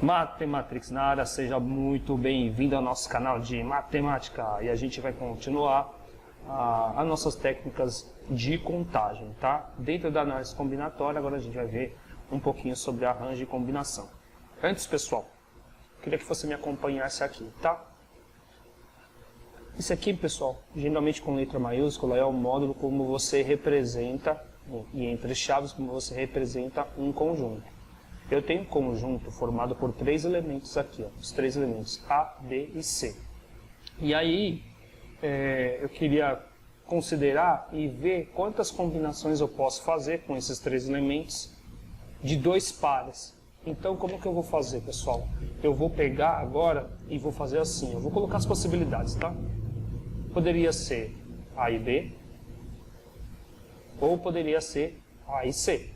Matematrix na área, seja muito bem-vindo ao nosso canal de matemática e a gente vai continuar as nossas técnicas de contagem, tá? Dentro da análise combinatória, agora a gente vai ver um pouquinho sobre arranjo e combinação. Antes, pessoal, queria que você me acompanhasse aqui, tá? Isso aqui, pessoal, geralmente com letra maiúscula, é o módulo como você representa, e entre chaves, como você representa um conjunto. Eu tenho um conjunto formado por três elementos aqui, ó, os três elementos A, B e C. E aí, eu queria considerar e ver quantas combinações eu posso fazer com esses três elementos de dois pares. Então, como que eu vou fazer, pessoal? Eu vou pegar agora e vou fazer assim, eu vou colocar as possibilidades, tá? Poderia ser A e B, ou poderia ser A e C.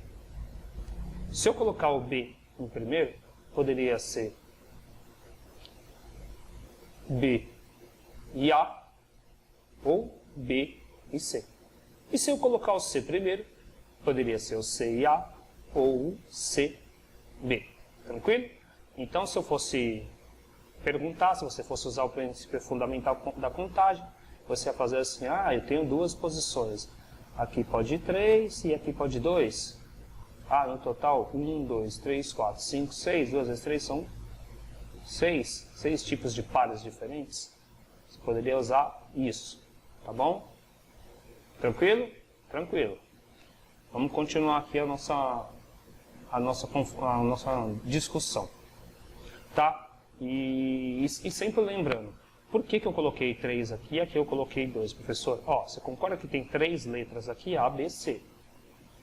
Se eu colocar o B em primeiro, poderia ser B e A, ou B e C. E se eu colocar o C primeiro, poderia ser o C e A, ou o C, B. Tranquilo? Então, se eu fosse perguntar, se você fosse usar o princípio fundamental da contagem, você ia fazer assim, eu tenho duas posições. Aqui pode 3 e aqui pode 2. No total, 1, 2, 3, 4, 5, 6, 2 vezes 3 são 6 tipos de pares diferentes. Você poderia usar isso, tá bom? Tranquilo? Tranquilo. Vamos continuar aqui a nossa discussão, tá? E sempre lembrando, por que eu coloquei 3 aqui e aqui eu coloquei 2, professor? Você concorda que tem 3 letras aqui, A, B, C.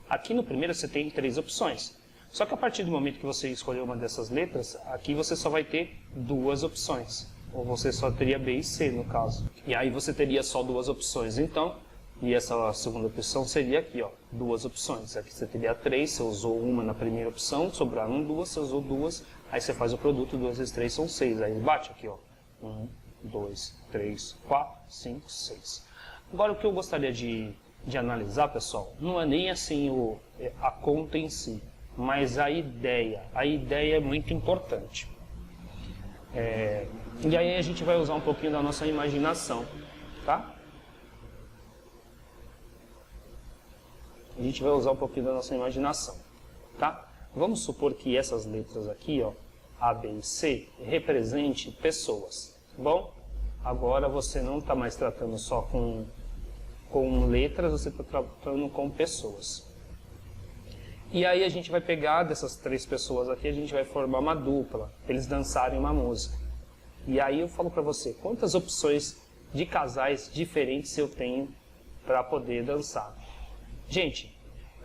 Aqui no primeiro você tem 3 opções. Só que a partir do momento que você escolher uma dessas letras, aqui você só vai ter 2 opções. Ou você só teria B e C no caso. E aí você teria só 2 opções. Então, e essa segunda opção seria aqui, 2 opções. Aqui você teria 3, você usou uma na primeira opção, sobraram 2, você usou 2, aí você faz o produto, 2 vezes 3 são 6. Aí bate aqui, 1, 2, 3, 4, 5, 6. Agora o que eu gostaria de analisar, pessoal, não é nem assim a conta em si, mas a ideia. A ideia é muito importante. E aí a gente vai usar um pouquinho da nossa imaginação, tá? A gente vai usar um pouquinho da nossa imaginação, tá? Vamos supor que essas letras aqui, A, B e C, representem pessoas, tá bom? Agora você não está mais tratando só com letras, você está tratando com pessoas. E aí a gente vai pegar dessas 3 pessoas aqui, a gente vai formar uma dupla, eles dançarem uma música. E aí eu falo para você, quantas opções de casais diferentes eu tenho para poder dançar. Gente,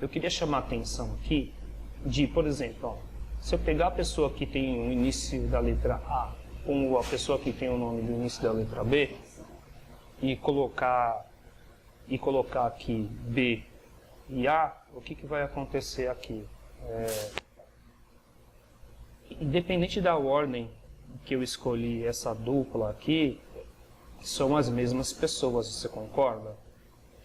eu queria chamar a atenção aqui de, por exemplo, se eu pegar a pessoa que tem o início da letra A com a pessoa que tem o nome do início da letra B e colocar aqui B e A, o que vai acontecer aqui? Independente da ordem que eu escolhi essa dupla aqui, são as mesmas pessoas, você concorda?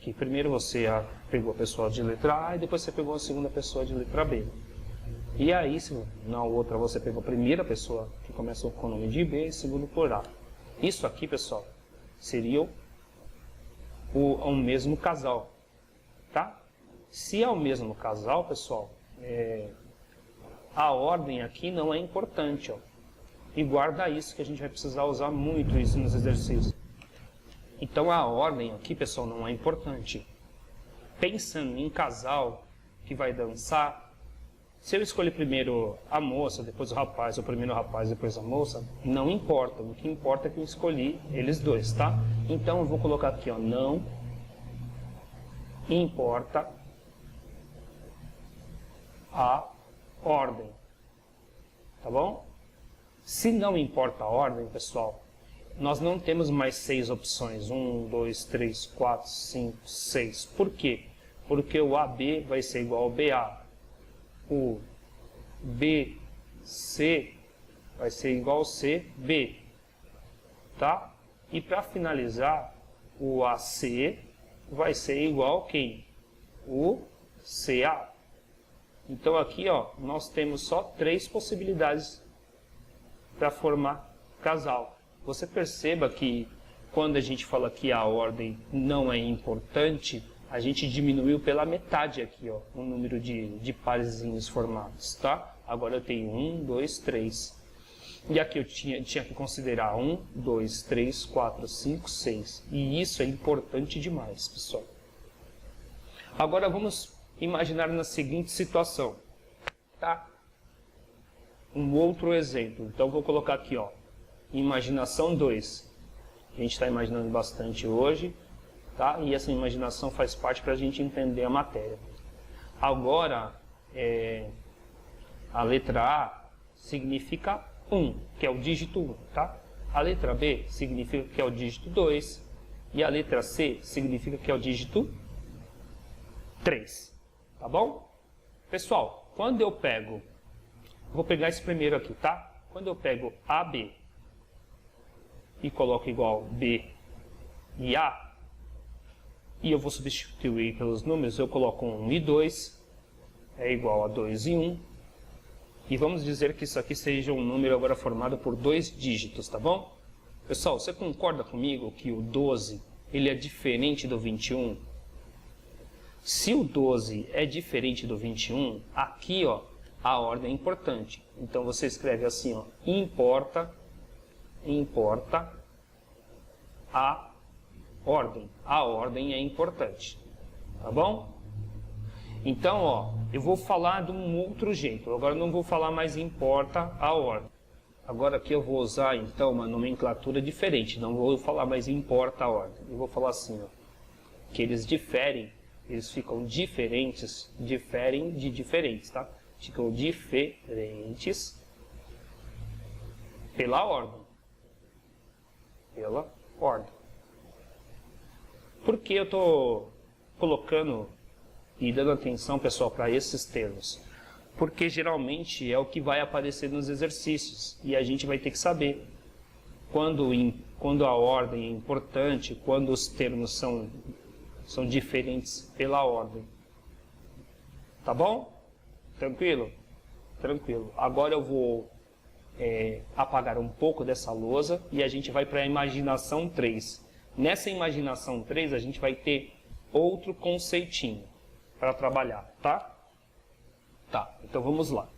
Que primeiro você pegou a pessoa de letra A e depois você pegou a segunda pessoa de letra B. E aí, se na outra você pegou a primeira pessoa que começa com o nome de B e segundo por A. Isso aqui, pessoal, seria o mesmo casal, tá? Se é o mesmo casal, pessoal, a ordem aqui não é importante, E guarda isso, que a gente vai precisar usar muito isso nos exercícios. Então a ordem aqui, pessoal, não é importante. Pensando em casal que vai dançar, se eu escolher primeiro a moça, depois o rapaz, ou primeiro o rapaz, depois a moça, não importa. O que importa é que eu escolhi eles dois, tá? Então eu vou colocar aqui, não importa a ordem, tá bom? Se não importa a ordem, pessoal, nós não temos mais 6 opções. 1, 2, 3, 4, 5, 6. Por quê? Porque o AB vai ser igual ao BA. O BC vai ser igual ao CB. tá? E para finalizar, o AC vai ser igual a quem? O CA. Então aqui, ó, nós temos só 3 possibilidades para formar casal. Você perceba que quando a gente fala que a ordem não é importante, a gente diminuiu pela metade aqui, ó, o número de parezinhos formados, tá? Agora eu tenho 1, 2, 3. E aqui eu tinha que considerar 1, 2, 3, 4, 5, 6. E isso é importante demais, pessoal. Agora vamos imaginar na seguinte situação, tá? Um outro exemplo. Então vou colocar aqui, ó, imaginação 2. A gente está imaginando bastante hoje, tá? E essa imaginação faz parte para a gente entender a matéria. Agora, a letra A significa 1, que é o dígito 1, tá? A letra B significa que é o dígito 2. E a letra C significa que é o dígito 3. Tá bom? Pessoal, quando eu pego... Vou pegar esse primeiro aqui, tá? Quando eu pego AB e coloco igual B e A, e eu vou substituir pelos números, eu coloco 1 e 2, é igual a 2 e 1, e vamos dizer que isso aqui seja um número agora formado por 2 dígitos, tá bom? Pessoal, você concorda comigo que o 12 ele é diferente do 21? Se o 12 é diferente do 21, aqui, ó, a ordem é importante. Então você escreve assim, ó, importa a ordem. A ordem é importante, tá bom? Então, ó, eu vou falar de um outro jeito. Agora eu não vou falar mais importa a ordem. Agora aqui eu vou usar, então, uma nomenclatura diferente. Não vou falar mais importa a ordem. Eu vou falar assim, ó, que eles diferem, eles ficam diferentes, diferem de diferentes, tá? Ficam diferentes pela ordem. Pela ordem. Por que eu estou colocando e dando atenção, pessoal, para esses termos? Porque geralmente é o que vai aparecer nos exercícios e a gente vai ter que saber quando a ordem é importante, quando os termos são diferentes pela ordem. Tá bom? Tranquilo? Tranquilo. Agora eu vou apagar um pouco dessa lousa e a gente vai para a imaginação 3. Nessa imaginação 3 a gente vai ter outro conceitinho para trabalhar, tá? Tá, então vamos lá.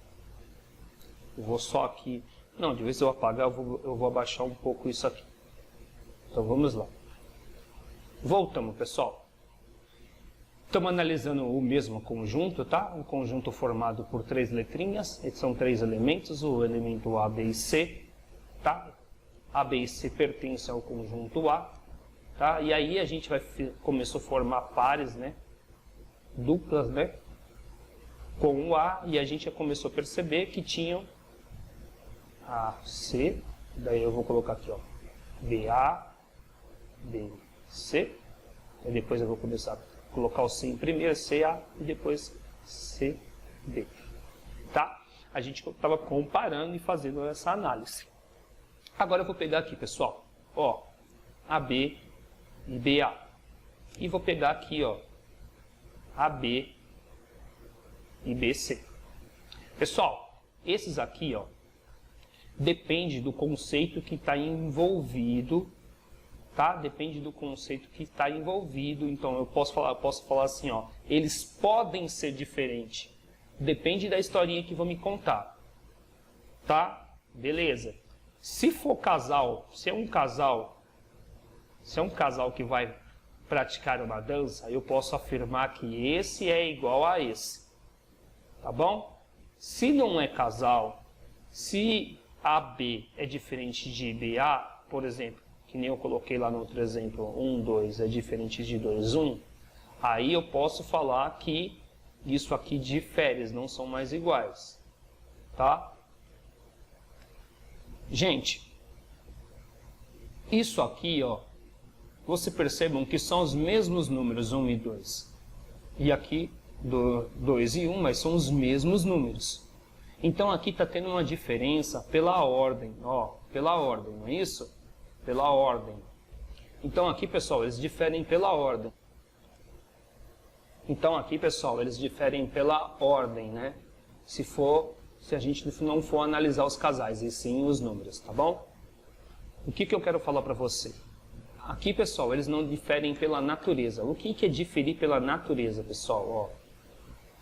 Eu vou só aqui... Não, de vez eu apagar, eu vou abaixar um pouco isso aqui. Então vamos lá. Voltamos, pessoal. Estamos analisando o mesmo conjunto, tá? Um conjunto formado por 3 letrinhas. Esses são 3 elementos, o elemento A, B e C, tá? A, B e C pertencem ao conjunto A, tá? E aí a gente começou a formar pares, né? Duplas, né? Com o A, e a gente já começou a perceber que tinham A, C, daí eu vou colocar aqui, ó, BA, BC, e depois eu vou começar a colocar o C em primeiro, CA, e depois CD, tá? A gente estava comparando e fazendo essa análise. Agora eu vou pegar aqui, pessoal, ó, AB e BA, e vou pegar aqui, ó, AB e BC. Pessoal, esses aqui, ó, depende do conceito que está envolvido, tá? Depende do conceito que está envolvido. Então eu posso falar assim, ó, eles podem ser diferentes. Depende da historinha que vão me contar, tá? Beleza. Se for casal, se é um casal que vai praticar uma dança, eu posso afirmar que esse é igual a esse. Tá bom? Se não é casal, se AB é diferente de BA, por exemplo, que nem eu coloquei lá no outro exemplo, 1, 2 é diferente de 2, 1, aí eu posso falar que isso aqui difere, eles não são mais iguais. Tá? Gente, isso aqui, ó, vocês percebam que são os mesmos números 1 e 2. E aqui, 2 e 1, mas são os mesmos números. Então aqui está tendo uma diferença pela ordem, ó, pela ordem, não é isso? pela ordem. Então aqui, pessoal, eles diferem pela ordem. Né? Se a gente não for analisar os casais, e sim os números, tá bom? O que eu quero falar para você? Aqui, pessoal, eles não diferem pela natureza. O que é diferir pela natureza, pessoal? Ó,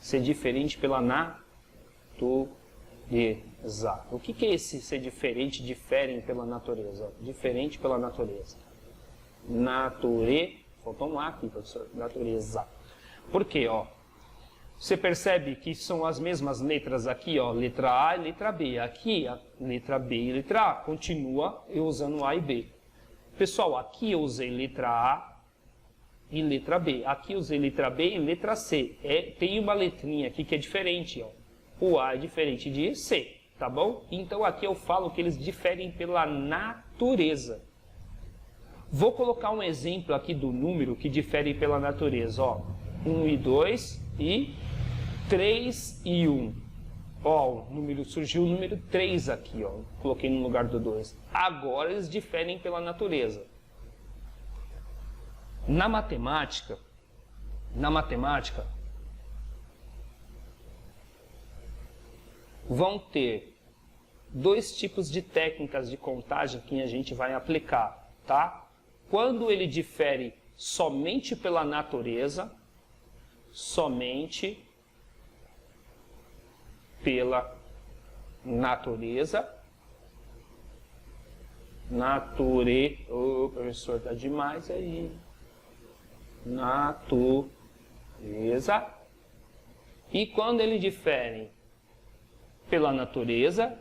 ser diferente pela natureza. O que é esse ser diferente, diferem pela natureza? Diferente pela natureza. Faltou um A aqui, professor. Natureza. Por quê? Ó, você percebe que são as mesmas letras aqui, ó, letra A e letra B. Aqui, a letra B e letra A. Continua eu usando A e B. Pessoal, aqui eu usei letra A e letra B. Aqui eu usei letra B e letra C. Tem uma letrinha aqui que é diferente, ó. O A é diferente de C, tá bom? Então aqui eu falo que eles diferem pela natureza. Vou colocar um exemplo aqui do número que difere pela natureza, ó. 1 e 2 e 3 e 1. Ó, surgiu o número 3 aqui, ó. Coloquei no lugar do 2. Agora eles diferem pela natureza. Na matemática, vão ter dois tipos de técnicas de contagem que a gente vai aplicar, tá? Quando ele difere somente pela natureza, o professor tá demais aí. Natureza. E quando ele difere pela natureza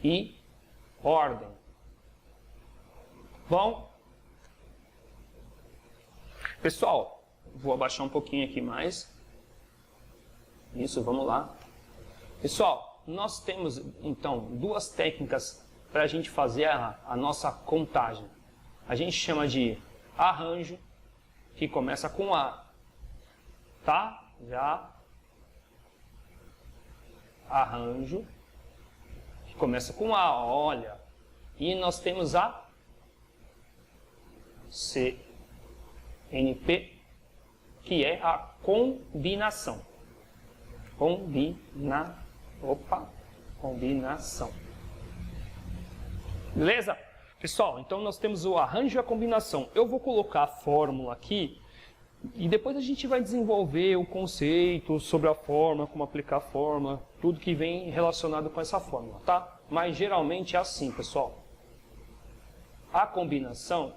e ordem. Bom, pessoal, vou abaixar um pouquinho aqui mais. Isso, vamos lá. Pessoal, nós temos então duas técnicas para a gente fazer a nossa contagem. A gente chama de arranjo, que começa com A, tá? Já arranjo, que começa com A, olha. E nós temos a CNP, que é a combinação. Combinação. Beleza? Pessoal, então nós temos o arranjo e a combinação. Eu vou colocar a fórmula aqui e depois a gente vai desenvolver o conceito sobre a fórmula, como aplicar a fórmula, tudo que vem relacionado com essa fórmula, tá? Mas geralmente é assim, pessoal. A combinação,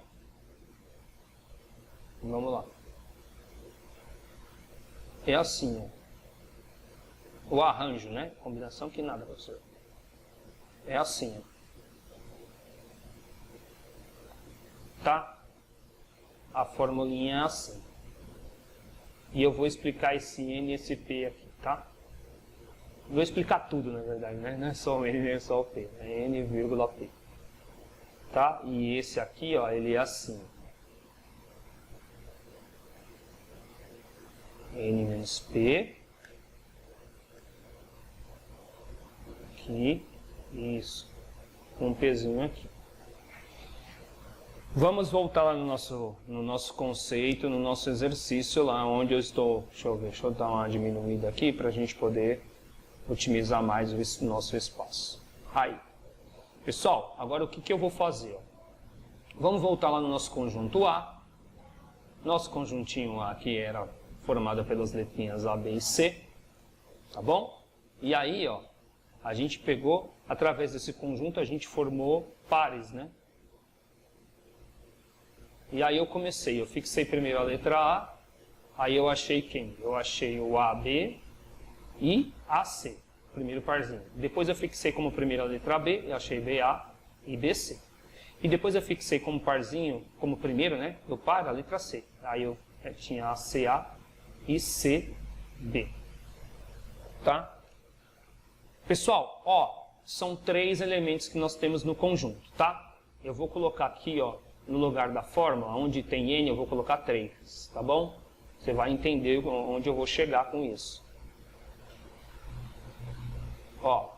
vamos lá, é assim, ó. O arranjo, né? Combinação que nada, professor. É assim, ó. Tá? A formulinha é assim. E eu vou explicar esse N e esse P aqui, tá? Vou explicar tudo, na verdade, né? Não é só o N, nem é só o P. É N, vírgula P. Tá? E esse aqui, ó, ele é assim. N menos P. Aqui. Isso. Com um Pzinho aqui. Vamos voltar lá no nosso conceito, no nosso exercício, lá onde eu estou. Deixa eu dar uma diminuída aqui para a gente poder otimizar mais o nosso espaço. Aí. Pessoal, agora o que eu vou fazer? Vamos voltar lá no nosso conjunto A. Nosso conjuntinho A aqui era formado pelas letrinhas A, B e C. Tá bom? E aí, ó, a gente pegou, através desse conjunto, a gente formou pares, né? E aí eu fixei primeiro a letra A, aí eu achei quem? Eu achei o AB e AC, primeiro parzinho. Depois eu fixei como primeira letra B, eu achei BA e BC. E depois eu fixei como parzinho, como primeiro, né, do par, a letra C. Aí eu tinha ACA e CB. Tá? Pessoal, ó, são 3 elementos que nós temos no conjunto, tá? Eu vou colocar aqui, ó, no lugar da fórmula, onde tem N, eu vou colocar 3, tá bom? Você vai entender onde eu vou chegar com isso. Ó,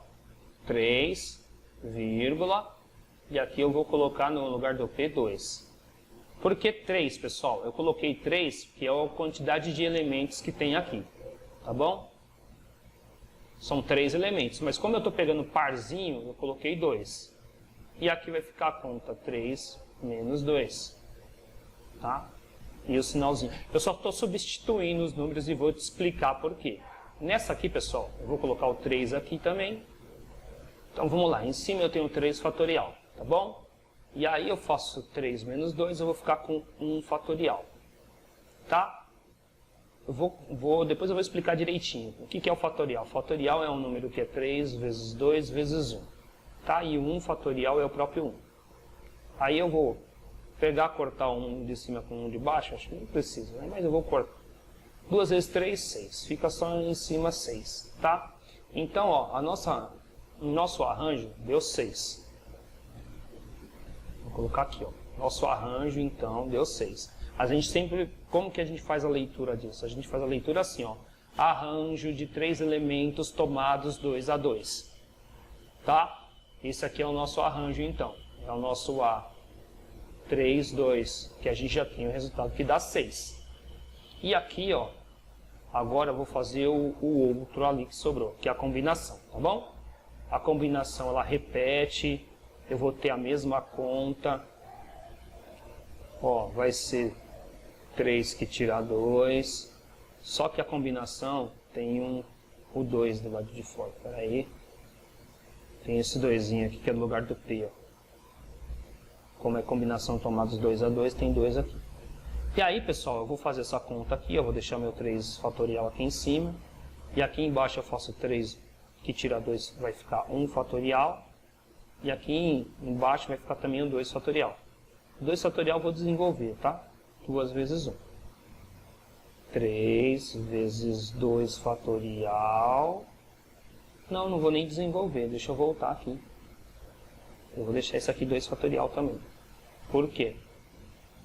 3, vírgula, e aqui eu vou colocar no lugar do P 2. Por que 3, pessoal? Eu coloquei 3, que é a quantidade de elementos que tem aqui, tá bom? São 3 elementos, mas como eu estou pegando parzinho, eu coloquei 2. E aqui vai ficar a conta 3 menos 2, tá? E o sinalzinho. Eu só estou substituindo os números e vou te explicar por quê. Nessa aqui, pessoal, eu vou colocar o 3 aqui também. Então vamos lá, em cima eu tenho 3 fatorial, tá bom? E aí eu faço 3 menos 2, eu vou ficar com 1 fatorial, tá? Depois eu vou explicar direitinho. O que é o fatorial? O fatorial é um número que é 3 vezes 2 vezes 1, tá? E o 1 fatorial é o próprio 1. Aí eu vou pegar, cortar um de cima com um de baixo, acho que não precisa, né? Mas eu vou cortar. 2 vezes 3, 6. Fica só em cima 6, tá? Então, ó, o nosso arranjo deu 6. Vou colocar aqui, ó. Nosso arranjo, então, deu 6. A gente sempre... Como que a gente faz a leitura disso? A gente faz a leitura assim, ó. Arranjo de 3 elementos tomados 2 a 2. Tá? Esse aqui é o nosso arranjo, então. É o nosso A. 3, 2. Que a gente já tem o resultado que dá 6. E aqui, ó. Agora eu vou fazer o outro ali que sobrou, que é a combinação, tá bom? A combinação, ela repete. Eu vou ter a mesma conta. Ó, vai ser 3 que tira 2. Só que a combinação tem o 2 do lado de fora. Espera aí. Tem esse 2zinho aqui que é no lugar do P, ó. Como é combinação tomados 2 a 2, tem 2 aqui. E aí, pessoal, eu vou fazer essa conta aqui. Eu vou deixar meu 3 fatorial aqui em cima. E aqui embaixo eu faço 3 que tira 2, vai ficar 1 fatorial. E aqui embaixo vai ficar também o 2 fatorial. 2 fatorial eu vou desenvolver, tá? 2 vezes 1. 3 vezes 2 fatorial. Não vou nem desenvolver. Deixa eu voltar aqui. Eu vou deixar esse aqui 2 fatorial também. Por quê?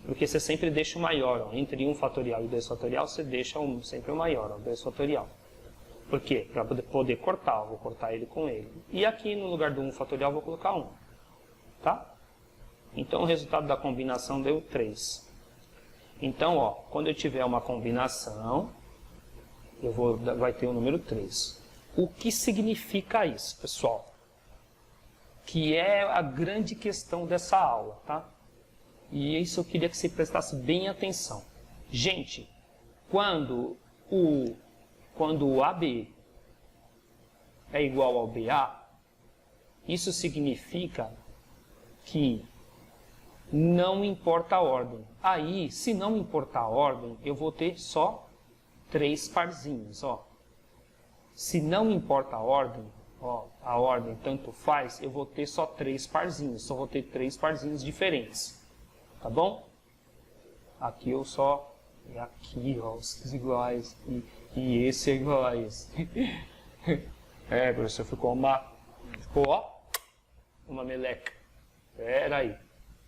Porque você sempre deixa o maior. Ó. Entre 1 fatorial e 2 fatorial, você deixa sempre o maior, ó, 2 fatorial. Por quê? Para poder cortar. Eu vou cortar ele com ele. E aqui no lugar do 1 fatorial, eu vou colocar 1. Tá? Então o resultado da combinação deu 3. Então, ó, quando eu tiver uma combinação, vai ter o número 3. O que significa isso, pessoal? Que é a grande questão dessa aula, tá? E isso eu queria que você prestasse bem atenção. Gente, quando o AB é igual ao BA, isso significa que não importa a ordem. Aí, se não importar a ordem, eu vou ter só 3 parzinhos, ó. Se não importa a ordem, ó, a ordem tanto faz, eu vou ter só 3 parzinhos. Só vou ter 3 parzinhos diferentes. Tá bom? Aqui eu só... E aqui, ó, os iguais. E esse é igual a esse. É, professor, ficou, ó, uma meleca. Pera aí.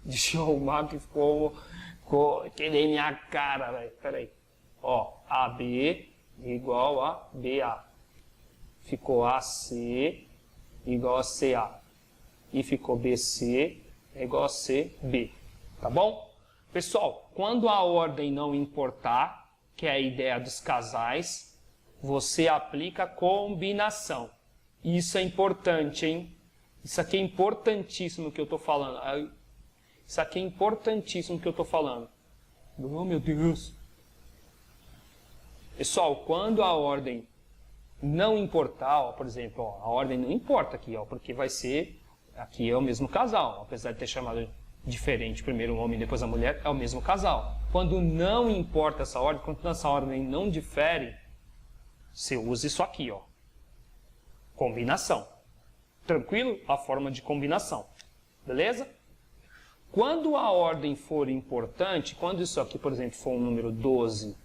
Deixa eu arrumar que ficou que nem minha cara, velho. Pera aí. Ó, AB igual a BA. Ficou AC igual a CA. E ficou BC igual a CB. Tá bom? Pessoal, quando a ordem não importar, que é a ideia dos casais, você aplica combinação. Isso é importante, hein? Isso aqui é importantíssimo que eu tô falando. Isso aqui é importantíssimo que eu tô falando. Oh, meu Deus. Pessoal, quando a ordem não importar, ó, por exemplo, ó, a ordem não importa aqui, ó, porque vai ser, aqui é o mesmo casal, apesar de ter chamado diferente, primeiro o homem, depois a mulher, é o mesmo casal. Quando não importa essa ordem, quando essa ordem não difere, você usa isso aqui, ó, combinação. Tranquilo? A forma de combinação. Beleza? Quando a ordem for importante, quando isso aqui, por exemplo, for um número 12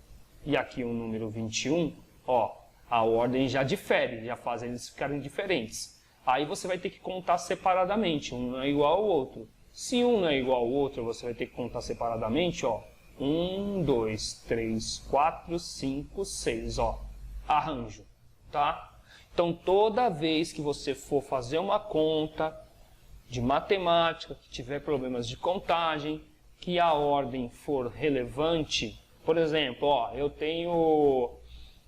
e aqui um número 21, ó, a ordem já difere, já faz eles ficarem diferentes. Aí você vai ter que contar separadamente, um não é igual ao outro. Se um não é igual ao outro, você vai ter que contar separadamente, ó, 1, 2, 3, 4, 5, 6, ó, arranjo, tá? Então, toda vez que você for fazer uma conta de matemática, que tiver problemas de contagem, que a ordem for relevante, por exemplo, ó, eu tenho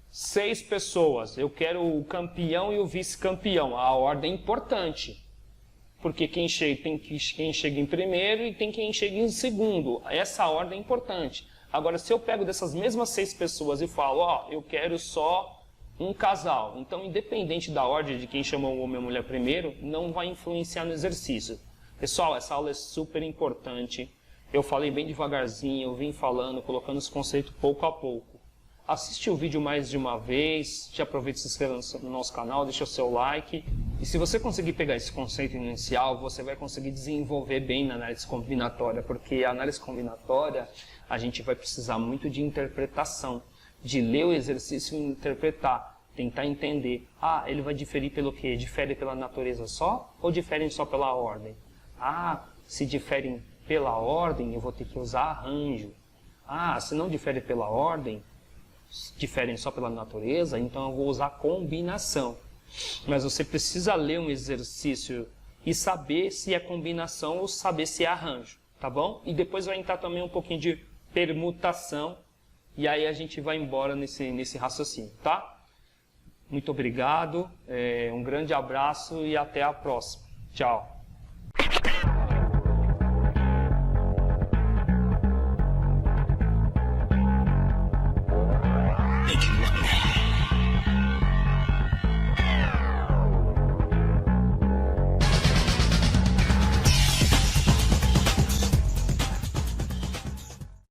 6 pessoas, eu quero o campeão e o vice-campeão, a ordem é importante. Porque quem chega em primeiro e tem quem chega em segundo. Essa ordem é importante. Agora, se eu pego dessas mesmas 6 pessoas e falo, ó, eu quero só um casal. Então, independente da ordem de quem chamou o homem ou a mulher primeiro, não vai influenciar no exercício. Pessoal, essa aula é super importante. Eu falei bem devagarzinho, eu vim falando, colocando os conceitos pouco a pouco. Assiste o vídeo mais de uma vez, já aproveita e se inscreva no nosso canal, deixa o seu like. E se você conseguir pegar esse conceito inicial, você vai conseguir desenvolver bem na análise combinatória, porque a análise combinatória, a gente vai precisar muito de interpretação, de ler o exercício e interpretar, tentar entender. Ah, ele vai diferir pelo quê? Difere pela natureza só ou diferem só pela ordem? Ah, se diferem pela ordem, eu vou ter que usar arranjo. Ah, se não difere pela ordem, diferem só pela natureza, então eu vou usar combinação. Mas você precisa ler um exercício e saber se é combinação ou saber se é arranjo, tá bom? E depois vai entrar também um pouquinho de permutação, e aí a gente vai embora nesse raciocínio, tá? Muito obrigado, um grande abraço e até a próxima. Tchau!